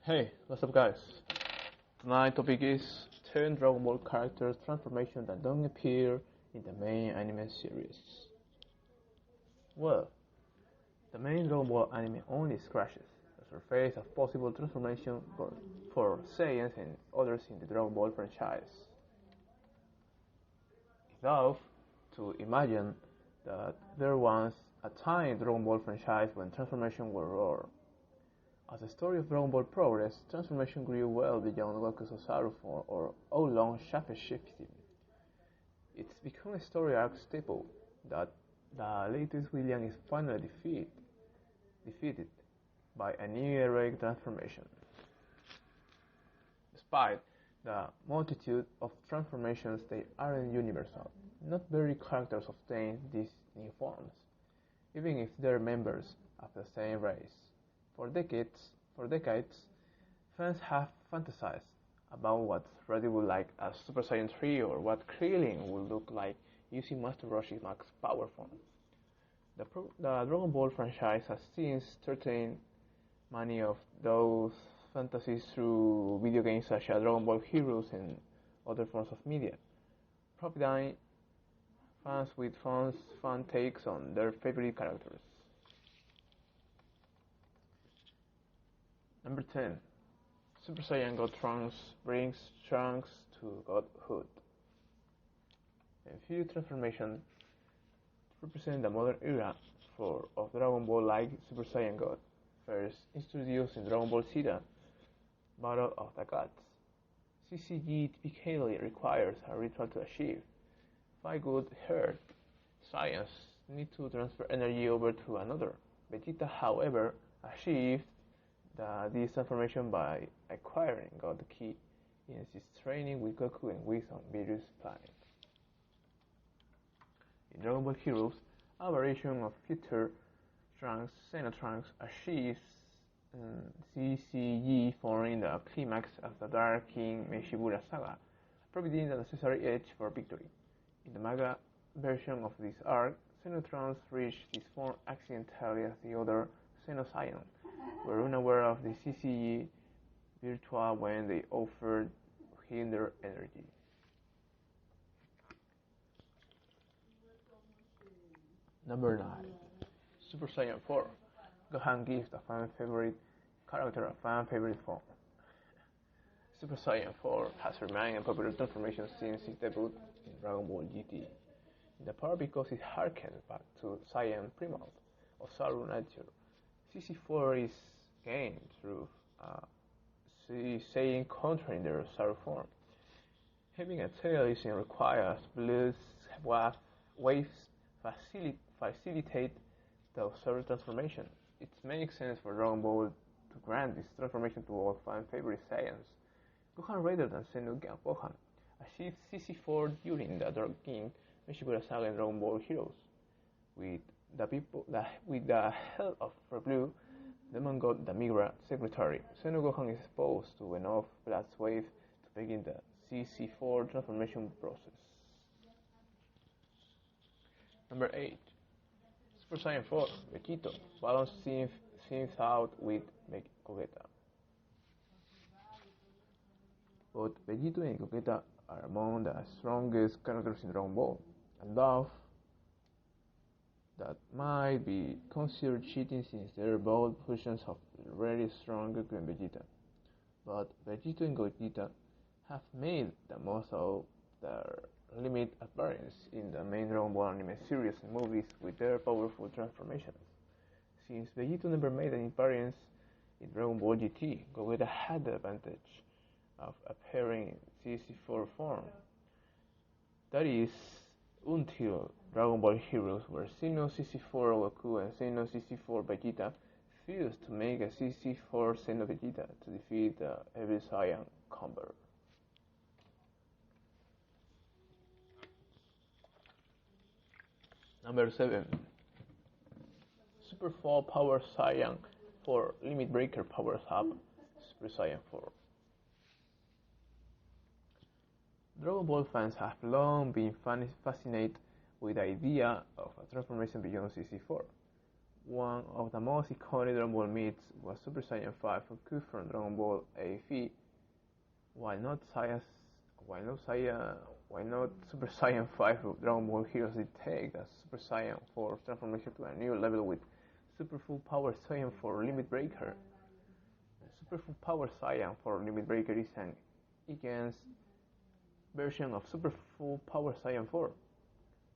Hey, what's up guys? Tonight's topic is 10 Dragon Ball characters transformation that don't appear in the main anime series. Well, the main Dragon Ball anime only scratches the surface of possible transformation for Saiyans and others in the Dragon Ball franchise. Enough to imagine that there was a time in Dragon Ball franchise when transformation were rare. As the story of Dragon Ball progressed, transformation grew well beyond Goku's Osaru form or Oolong shapeshifting. It's become a story arc staple that the latest villain is finally defeated by a new heroic transformation. Despite the multitude of transformations, they aren't universal. Not very characters obtain these new forms, even if they're members of the same race. For decades, fans have fantasized about what Raditz would like as Super Saiyan 3 or what Krillin would look like using Master Roshi's Max Power form. The Dragon Ball franchise has since entertained many of those fantasies through video games such as Dragon Ball Heroes and other forms of media, providing fans with fun takes on their favorite characters. Number 10. Super Saiyan God Trunks brings Trunks to godhood. A few transformations represent the modern era of Dragon Ball like Super Saiyan God, first introduced in Dragon Ball Z, Battle of the Gods. CCG typically requires a ritual to achieve. Five good Earth Saiyans need to transfer energy over to another. Vegeta, however, achieved this transformation by acquiring God Ki in his training with Goku and Whis on various planets. In Dragon Ball Heroes, a variation of future Trunks, Xenotrunks, achieves CCG form in the climax of the Dark King Meshibura saga, providing the necessary edge for victory. In the manga version of this arc, Xenotrunks reached this form accidentally as the other Xenosaiyan were unaware of the CCG Virtua when they offered him their energy. Number 9. Super Saiyan 4. Gohan gives the fan favorite character a fan favorite form. Super Saiyan 4 has remained a popular transformation since its debut in Dragon Ball GT, in part because it harkens back to Saiyan Primal, Osaru nature. CC4 is gained through Saiyan countering their Osaru form. Having a tail isn't required, Blue's waves facilitate the Osaru transformation. It makes sense for Dragon Ball to grant this transformation to all fan favorite Saiyans. Gohan, rather than Xenu Gohan, achieved CC4 during the Dark King Meshibura saga in Dragon Ball Heroes. With the help of Blue, Demon God Damigra secretary, Xenu Gohan is exposed to enough blast wave to begin the CC4 transformation process. Number 8. Super Saiyan 4, Vegito, balances things out with Gogeta. Both Vegito and Gogeta are among the strongest characters in Dragon Ball, and thus that might be considered cheating since they're both versions of very strong Goku and Vegeta. But Vegito and Gogeta have made the most of their limited appearance in the main Dragon Ball anime series and movies with their powerful transformations. Since Vegito never made an appearance in Dragon Ball GT, Gogeta had the advantage of appearing in CC4 form. That is, until Dragon Ball Heroes, where Xeno CC4 Goku and Xeno CC4 Vegeta fused to make a CC4 Xeno Vegeta to defeat the Evil Saiyan Combo. Number 7. Super Fall Power Saiyan 4 Limit Breaker powers up Super Saiyan 4. Dragon Ball fans have long been fascinated with the idea of a transformation beyond CC4. One of the most iconic Dragon Ball meets was Super Saiyan 5 of Goku from Dragon Ball AFE. While not Saiyan, why not Super Saiyan 5 of Dragon Ball Heroes did take the Super Saiyan 4 transformation to a new level with Super Full Power Saiyan 4 Limit Breaker. The Super Full Power Saiyan 4 Limit Breaker is an enhanced version of Super Full Power Saiyan 4,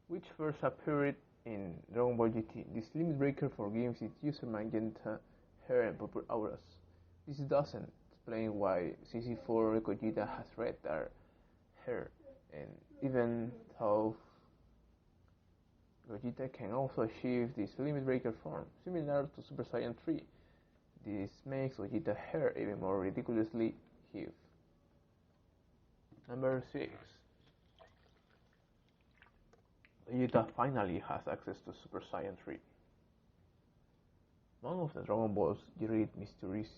which first appeared in Dragon Ball GT. This limit breaker forgives its user magenta hair and purple auras. This doesn't explain why CC4 Gogeta has red hair, and even though Gogeta can also achieve this limit breaker form, similar to Super Saiyan 3, this makes Gogeta's hair even more ridiculously huge. Number 6. Vegeta finally has access to Super Saiyan 3. One of the Dragon Balls read mysteries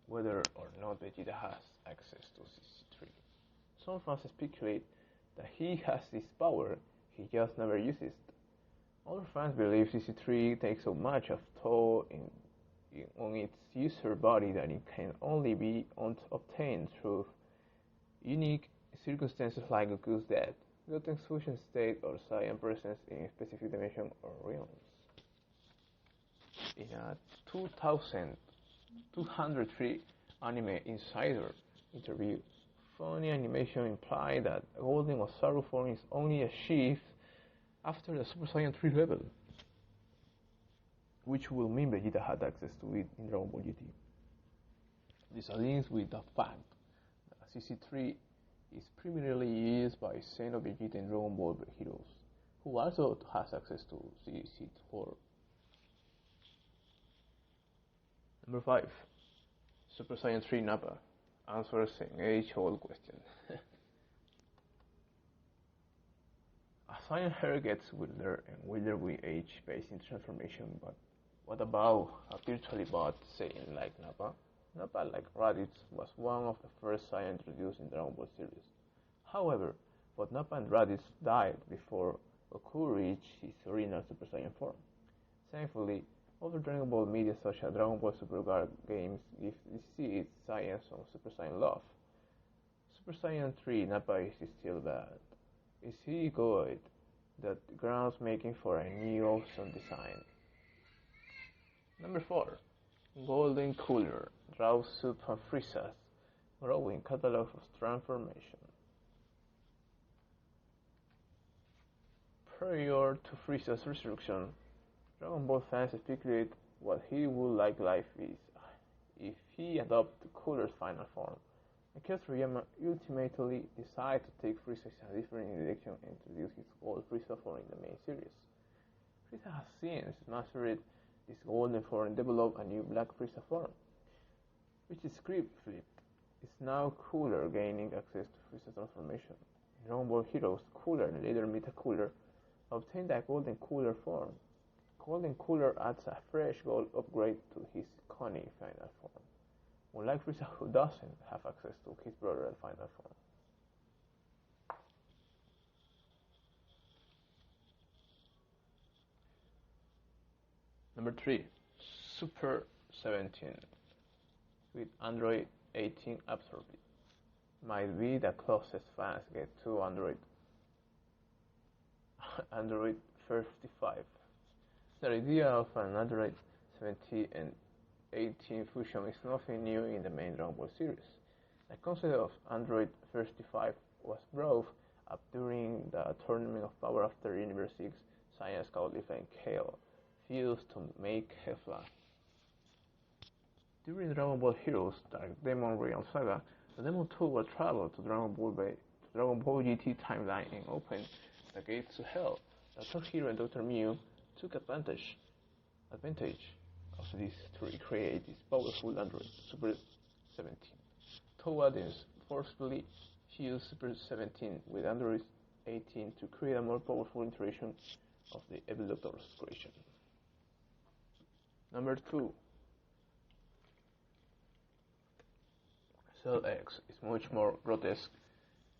whether or not Vegeta has access to CC3. Some fans speculate that he has this power, he just never uses it. Other fans believe CC3 takes so much of toll on its user body that it can only be obtained through unique circumstances like Goku's death, Goten's fusion state, or Saiyan presence in a specific dimension or realms. In a 2203 Anime Insider interview, funny animation implied that a Golden Osaru form is only achieved after the Super Saiyan 3 level, which will mean Vegeta had access to it in Dragon Ball GT. This aligns with the fact that CC3 is primarily used by Xenoverse and Dragon Ball Heroes, who also has access to CC4. Number 5. Super Saiyan 3 Nappa answers an age-old question. A Saiyan hair gets wilder and wilder with age based in transformation, but what about a virtually bought Saiyan like Nappa? Nappa, like Raditz, was one of the first Saiyan introduced in Dragon Ball series. However, both Nappa and Raditz died before Goku reached his original Super Saiyan form. Thankfully, other Dragon Ball media such as Dragon Ball Super Guard games give its Saiyans some Super Saiyan love. Super Saiyan 3 Nappa is still bad. Is he good? That grounds making for a new awesome design. Number 4. Golden Cooler draws Super Frieza's growing catalog of transformation. Prior to Frieza's resurrection, Dragon Ball fans speculate what he would like life is if he adopted Cooler's final form. Because Toriyama ultimately decided to take Frieza in a different direction and introduce his Gold Frieza form in the main series. Frieza has since mastered this golden form and developed a new Black Frieza form, which is script flipped. Is now Cooler gaining access to Frieza's transformation. In Dragon Ball Heroes, Cooler and later Meta Cooler obtained a Golden Cooler form. Golden Cooler adds a fresh gold upgrade to his iconic final form, unlike Frieza, who doesn't have access to his brother's final form. Number 3. Super 17 with Android 18 absorbed. Might be the closest fans get to Android 35. The idea of an Android 17 and 18 fusion is nothing new in the main Dragon Ball series. The concept of Android 35 was brought up during the Tournament of Power after Universe 6 Saiyan Scout Leaf and Kale fused to make Hefla. During Dragon Ball Heroes Dark Demon Realm Saga, the Demon 2 will travel to Dragon Ball GT timeline and open the gates to Hell. Dr. Hero and Dr. Mew took advantage of this to recreate this powerful Android Super 17. Towa forcefully fused Super 17 with Android 18 to create a more powerful iteration of the Evil Doctor's creation. Number 2. Cell X is much more grotesque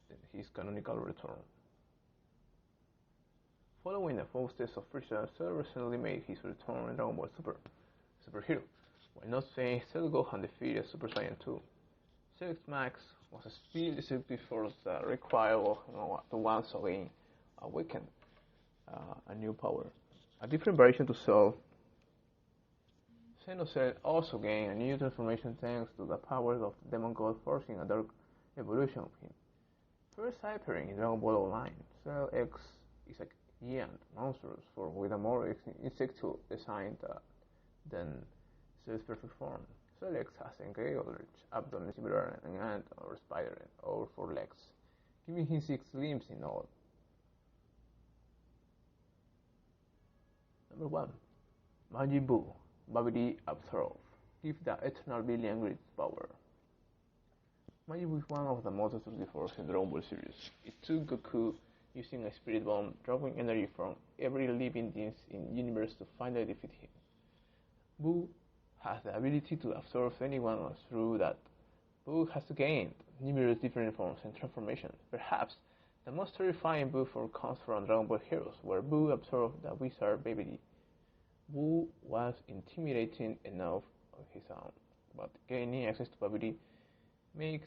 than his canonical return. Following the footsteps of Frieza, Cell recently made his return in Dragon Ball Super Hero, while not saying Cell Gohan defeated Super Saiyan 2. Cell X Max was a speed deceptive force that required to once again awaken a new power. A different variation to Cell, Xenocell also gained a new transformation thanks to the powers of the Demon God forcing a dark evolution of him. First appearing in Dragon Ball Online, Cell X is a giant monstrous form with a more insectual design than Cell's perfect form. Cell X has engaged abdomen similar to an ant or spider or 4 legs, giving him 6 limbs in all. Number 1. Majin Buu, Babidi Absorb. Give the Eternal Billion great power. Majin Buu is one of the most destructive forces in the Dragon Ball series. It took Goku using a spirit bomb, drawing energy from every living being in the universe to finally defeat him. Buu has the ability to absorb anyone through that. Buu has gained numerous different forms and transformations. Perhaps the most terrifying Buu form comes from Dragon Ball Heroes, where Buu absorbed the wizard Babidi. Buu was intimidating enough on his own, but gaining access to Babidi makes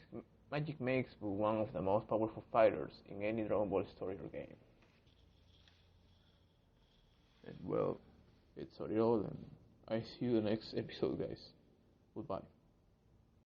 Buu one of the most powerful fighters in any Dragon Ball story or game. And well, it's Oriol, and I see you in the next episode, guys. Goodbye.